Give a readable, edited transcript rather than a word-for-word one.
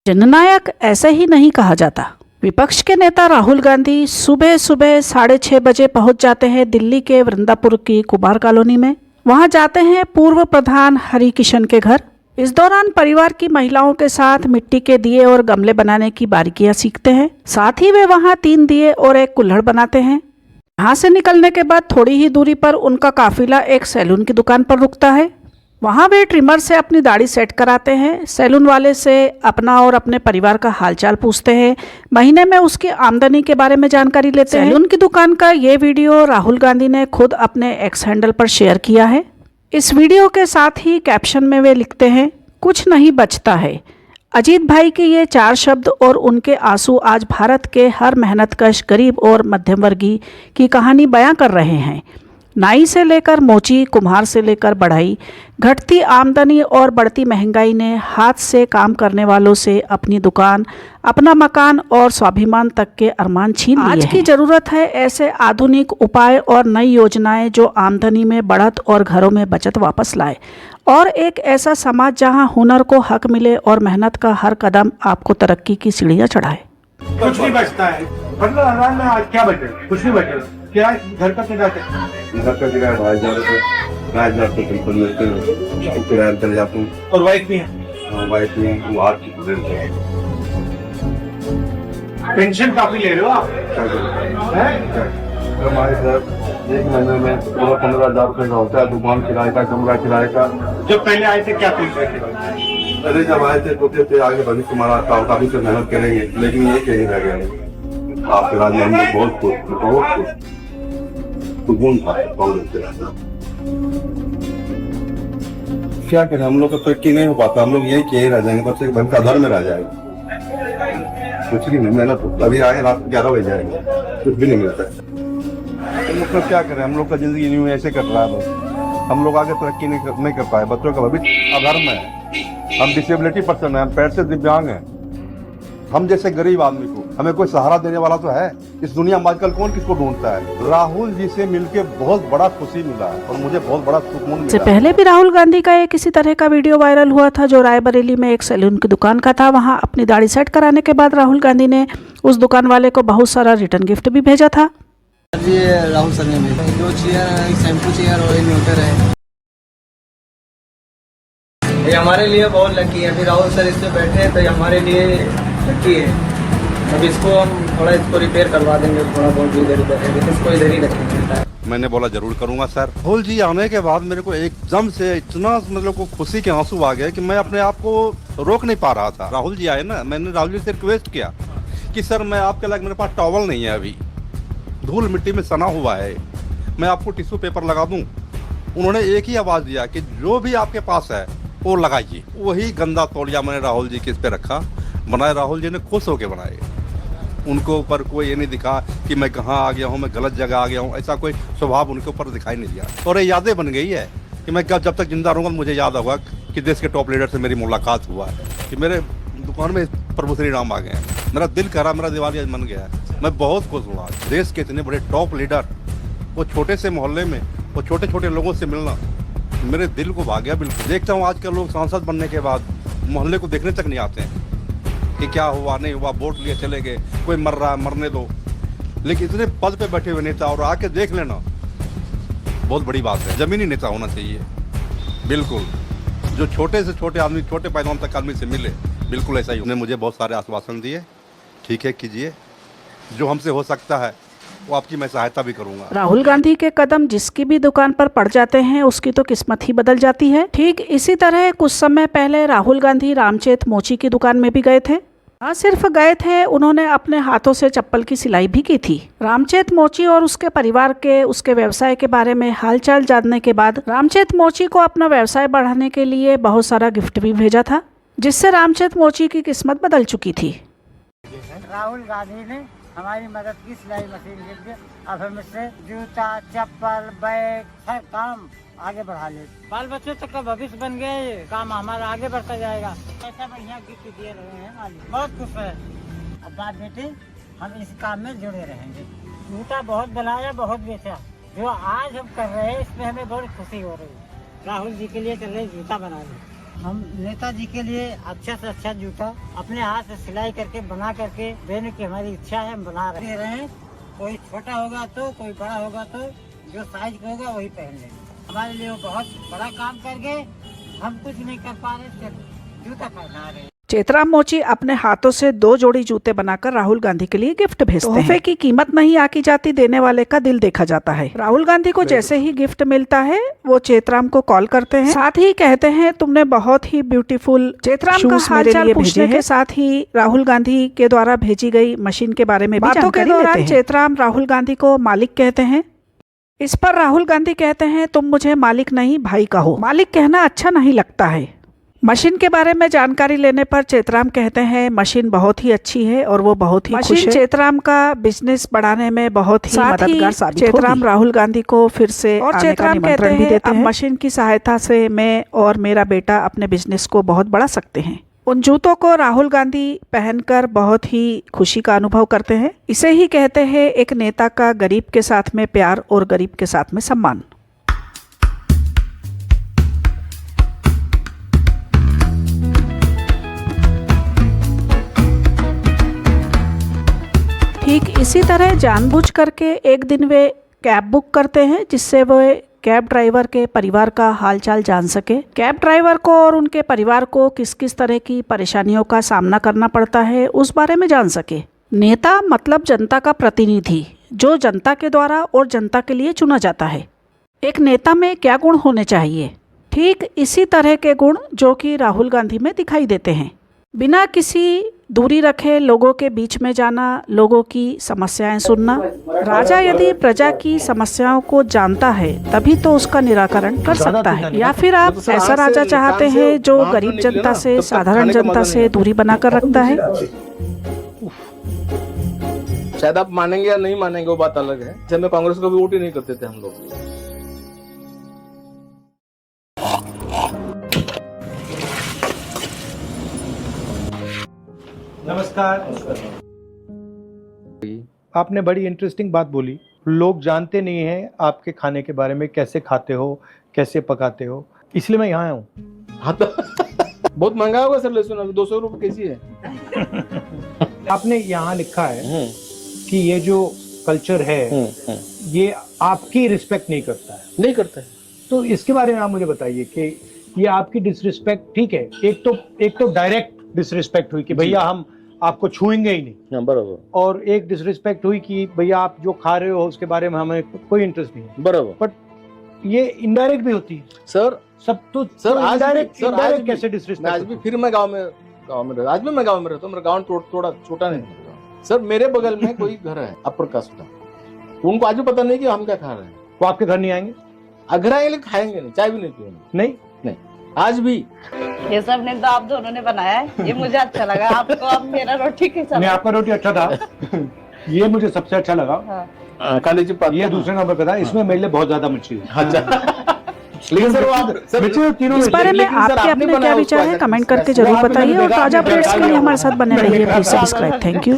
जननायक ऐसे ही नहीं कहा जाता। विपक्ष के नेता राहुल गांधी सुबह सुबह 6:30 बजे पहुंच जाते हैं दिल्ली के वृंदापुर की कुमार कॉलोनी में। वहां जाते हैं पूर्व प्रधान हरि किशन के घर। इस दौरान परिवार की महिलाओं के साथ मिट्टी के दिए और गमले बनाने की बारीकियां सीखते हैं। साथ ही वे वहां 3 दिए और एक कुल्हड़ बनाते हैं। यहाँ से निकलने के बाद थोड़ी ही दूरी पर उनका काफिला एक सैलून की दुकान पर रुकता है। वहाँ वे ट्रिमर से अपनी दाढ़ी सेट कराते हैं। सैलून वाले से अपना और अपने परिवार का हालचाल पूछते हैं। महीने में उसकी आमदनी के बारे में जानकारी लेते हैं। सैलून की दुकान का ये वीडियो राहुल गांधी ने खुद अपने एक्स हैंडल पर शेयर किया है। इस वीडियो के साथ ही कैप्शन में वे लिखते हैं, कुछ नहीं बचता है। अजीत भाई के ये 4 शब्द और उनके आंसू आज भारत के हर मेहनतकश गरीब और मध्यम वर्गीय की कहानी बयां कर रहे हैं। नाई से लेकर मोची, कुम्हार से लेकर बढ़ई, घटती आमदनी और बढ़ती महंगाई ने हाथ से काम करने वालों से अपनी दुकान, अपना मकान और स्वाभिमान तक के अरमान छीन लिए हैं। आज की जरूरत है ऐसे आधुनिक उपाय और नई योजनाएं जो आमदनी में बढ़त और घरों में बचत वापस लाए, और एक ऐसा समाज जहां हुनर को हक मिले और मेहनत का हर कदम आपको तरक्की की सीढ़ियां चढ़ाए। कुछ नहीं बचता है। 15,000 में आज क्या बचे? कुछ नहीं बचे। क्या घर का किराया? घर का किराया 2,000 रुपये, 2,000 रुपये बिल्कुल मिलते हैं, किराया चले जाते हैं। और वाइफ भी है? वाइफ में वो हाथ की गुजरते हैं। पेंशन काफी ले रहे हो आप? हमारे सर 1 महीने में 15,000 रुपये का होता है, दुकान किराए का, कमरा किराए का। जब पहले आए थे क्या फीस थे? अरे जब आए थे तो थे आगे भविष्य तुम्हारा काफी तो मेहनत करेंगे, लेकिन ये कहीं रह गया। आपके राज्य में हम लोग बहुत खुश सुकून था कांग्रेस से। क्या करें, हम लोग का तरक्की नहीं हो पाता, हम लोग यही किए रह जाएंगे, बस एक का घर में रह जाएगा। कुछ भी नहीं, मेहनत अभी आए रात 11 बजे जाएंगे, कुछ भी नहीं मिलता। हम लोग का क्या करें, हम लोग का जिंदगी यूं ऐसे कट रहा है। बस हम लोग आगे तरक्की नहीं कर पाए। बच्चों का भविष्य अधर्म है। हम डिसेबिलिटी पर्सन है, हम पैर से दिव्यांग हैं। हम जैसे गरीब आदमी को हमें कोई सहारा देने वाला तो है इस दुनिया में। आजकल कौन किसको ढूंढता है। राहुल जी से मिलके बहुत बड़ा खुशी मिला है और मुझे बहुत बड़ा सुकून मिला। इससे पहले भी राहुल गांधी का एक इसी तरह का वीडियो वायरल हुआ था जो रायबरेली में एक सैलून की दुकान का था। वहां अपनी दाढ़ी सेट कराने के बाद राहुल गांधी ने उस दुकान वाले को बहुत सारा रिटर्न गिफ्ट भी भेजा था। ये राहुल सर ने 2 चेयर, शैम्पू चेयर और इन्वर्टर है। ये हमारे लिए बहुत लकी है। अभी राहुल सर इस पे बैठे हैं तो ये हमारे लिए लकी है। अब इसको हम थोड़ा इसको रिपेयर करवा देंगे, थोड़ा बहुत इधर उधर है, इसको इधर ही रखेंगे। मैंने बोला जरूर करूंगा सर। राहुल जी आने के बाद मेरे को एकदम से इतना मतलब को खुशी के आंसू आ गए कि मैं अपने आप को रोक नहीं पा रहा था। राहुल जी आए ना, मैंने राहुल जी से रिक्वेस्ट किया कि सर मैं आपके लायक, मेरे पास टॉवल नहीं है, अभी धूल मिट्टी में सना हुआ है, मैं आपको टिश्यू पेपर लगा दूं। उन्होंने एक ही आवाज दिया कि जो भी आपके पास है वो लगाइए। वही गंदा तौलिया मैंने राहुल जी के इस पे रखा, बनाए। राहुल जी ने खुश होकर बनाए। उनको ऊपर कोई ये नहीं दिखा कि मैं कहाँ आ गया हूँ, मैं गलत जगह आ गया हूँ, ऐसा कोई स्वभाव उनके ऊपर दिखाई नहीं दिया। और ये यादें बन गई है कि मैं जब तक जिंदा रहूँगा मुझे याद होगा कि देश के टॉप लीडर से मेरी मुलाकात हुआ है, कि मेरे दुकान में प्रभु श्री राम आ गए हैं। मेरा दिल करा, मेरा दिवाली आज मन गया है। मैं बहुत खुश हुआ। देश के इतने बड़े टॉप लीडर, वो छोटे से मोहल्ले में वो छोटे छोटे लोगों से मिलना मेरे दिल को भा गया। बिल्कुल देखता हूँ आजकल लोग सांसद बनने के बाद मोहल्ले को देखने तक नहीं आते हैं कि क्या हुआ नहीं हुआ, वोट लिए चले गए, कोई मर रहा है मरने दो। लेकिन इतने पद पे बैठे हुए नेता और आके देख लेना बहुत बड़ी बात है। जमीनी नेता होना चाहिए बिल्कुल, जो छोटे से छोटे आदमी, छोटे पैदान तक आदमी से मिले, बिल्कुल ऐसा ही। उन्होंने मुझे बहुत सारे आश्वासन दिए, ठीक है कीजिए, जो हमसे हो सकता है वो आपकी मैं सहायता भी करूंगा। राहुल गांधी के कदम जिसकी भी दुकान पर पड़ जाते हैं उसकी तो किस्मत ही बदल जाती है। ठीक इसी तरह कुछ समय पहले राहुल गांधी रामचेत मोची की दुकान में भी गए थे। न सिर्फ गए थे, उन्होंने अपने हाथों से चप्पल की सिलाई भी की थी। रामचेत मोची और उसके परिवार के, उसके व्यवसाय के बारे में हालचाल जानने के बाद रामचेत मोची को अपना व्यवसाय बढ़ाने के लिए बहुत सारा गिफ्ट भी भेजा था, जिससे रामचेत मोची की किस्मत बदल चुकी थी। राहुल गांधी ने हमारी मदद की, सिलाई मशीन के। अब हम इससे जूता, चप्पल, बैग, हर काम आगे बढ़ा ले। बाल बच्चों तक का भविष्य बन गए, काम हमारा आगे बढ़ता जाएगा। ऐसा बढ़िया गिफ्ट दिए रहे हैं मालिक, बहुत खुश है। अब बात बेटे, हम इस काम में जुड़े रहेंगे। जूता बहुत बनाया, बहुत बेचा। जो आज हम कर रहे हैं इसमें हमें बहुत खुशी हो रही है। राहुल जी के लिए चल रहे जूता बनाने। हम नेताजी के लिए अच्छा से अच्छा जूता अपने हाथ से सिलाई करके बना करके देने की हमारी इच्छा है, हम बना रहे हैं। कोई छोटा होगा तो कोई बड़ा होगा तो जो साइज का होगा वही पहन लेंगे। हमारे लिए वो बहुत बड़ा काम कर गए, हम कुछ नहीं कर पा रहे, सिर्फ जूता पहना रहे। चेतराम मोची अपने हाथों से 2 जोड़ी जूते बनाकर राहुल गांधी के लिए गिफ्ट भेजते हैं। तोहफे की कीमत नहीं आकी जाती, देने वाले का दिल देखा जाता है। राहुल गांधी को जैसे ही गिफ्ट मिलता है वो चेतराम को कॉल करते हैं, साथ ही कहते हैं तुमने बहुत ही ब्यूटीफुल चेतराम का हालचाल पूछने के साथ ही राहुल गांधी के द्वारा भेजी गई मशीन के बारे में भी जानकारी लेते हैं। चेतराम राहुल गांधी को मालिक कहते हैं। इस पर राहुल गांधी कहते हैं तुम मुझे मालिक नहीं भाई कहो, मालिक कहना अच्छा नहीं लगता है। मशीन के बारे में जानकारी लेने पर चेतराम कहते हैं मशीन बहुत ही अच्छी है और वो बहुत ही खुश है। चेतराम का बिजनेस बढ़ाने में बहुत ही मददगार साबित होगी। चेतराम राहुल गांधी को फिर से और चेतराम कहते हैं अब मशीन की सहायता से मैं और मेरा बेटा अपने बिजनेस को बहुत बढ़ा सकते हैं। उन जूतों को राहुल गांधी पहनकर बहुत ही खुशी का अनुभव करते हैं। इसे ही कहते हैं एक नेता का गरीब के साथ में प्यार और गरीब के साथ में सम्मान। ठीक इसी तरह जानबूझ करके एक दिन वे कैब बुक करते हैं जिससे वे कैब ड्राइवर के परिवार का हालचाल जान सके। कैब ड्राइवर को और उनके परिवार को किस किस तरह की परेशानियों का सामना करना पड़ता है उस बारे में जान सके। नेता मतलब जनता का प्रतिनिधि जो जनता के द्वारा और जनता के लिए चुना जाता है। एक नेता में क्या गुण होने चाहिए? ठीक इसी तरह के गुण जो कि राहुल गांधी में दिखाई देते हैं। बिना किसी दूरी रखे लोगों के बीच में जाना, लोगों की समस्याएं सुनना। राजा यदि प्रजा की समस्याओं को जानता है तभी तो उसका निराकरण कर सकता है। या फिर आप ऐसा राजा चाहते हैं जो गरीब जनता से, साधारण जनता से दूरी बनाकर रखता है? शायद आप मानेंगे या नहीं मानेंगे वो बात अलग है। जब में कांग्रेस को भी वोट ही नहीं करते थे हम लोग। नमस्कार। आपने बड़ी इंटरेस्टिंग बात बोली। लोग जानते नहीं हैं आपके खाने के बारे में, कैसे खाते हो, कैसे पकाते हो, इसलिए मैं यहाँ आया हूँ। हाँ तो बहुत महंगा होगा सर लहसुन, अभी 200 रुपए केजी है। आपने यहाँ लिखा है कि ये जो कल्चर है ये आपकी रिस्पेक्ट नहीं करता है। नहीं करता है तो इसके बारे में आप मुझे बताइए कि ये आपकी डिसरिस्पेक्ट ठीक है। एक तो डायरेक्ट डिसरिस्पेक्ट हुई कि भैया हम आपको छुएंगे ही नहीं, बराबर। और एक डिसरिस्पेक्ट हुई कि भैया आप जो खा रहे हो उसके बारे में हमें कोई इंटरेस्ट नहीं है, बराबर। बट ये इनडायरेक्ट भी होती है सर। सब तो सर आज इनडायरेक्ट कैसे डिसरिस्पेक्ट? आज भी फिर मैं गांव में रहता, आज भी मैं गांव में रहता हूँ। मेरा गांव थोड़ा छोटा नहीं है सर। मेरे बगल में कोई घर है अपर कास्ट का, उनको आज भी पता नहीं कि हम क्या खा रहे हैं। वो आपके घर नहीं आएंगे? घर आएंगे लेकिन खाएंगे नहीं, चाय भी नहीं पिएंगे। नहीं आज भी ये सब ने तो आप दोनों ने बनाया है, ये मुझे अच्छा लगा। आपको अब मेरा रोटी कैसा नहीं, लगा? आपका रोटी अच्छा था। ये मुझे सबसे अच्छा लगा। कांदे की पात, ये दूसरे नंबर पे था। इसमें मेरे लिए बहुत ज्यादा मिर्ची है। लेकिन सर वो आप तीनों इस बारे में आपके अपने क्या विचार है कमेंट करके जरूर बताइए और ताजा अपडेट्स के लिए हमारे साथ बने रहिए। Please subscribe. Thank you.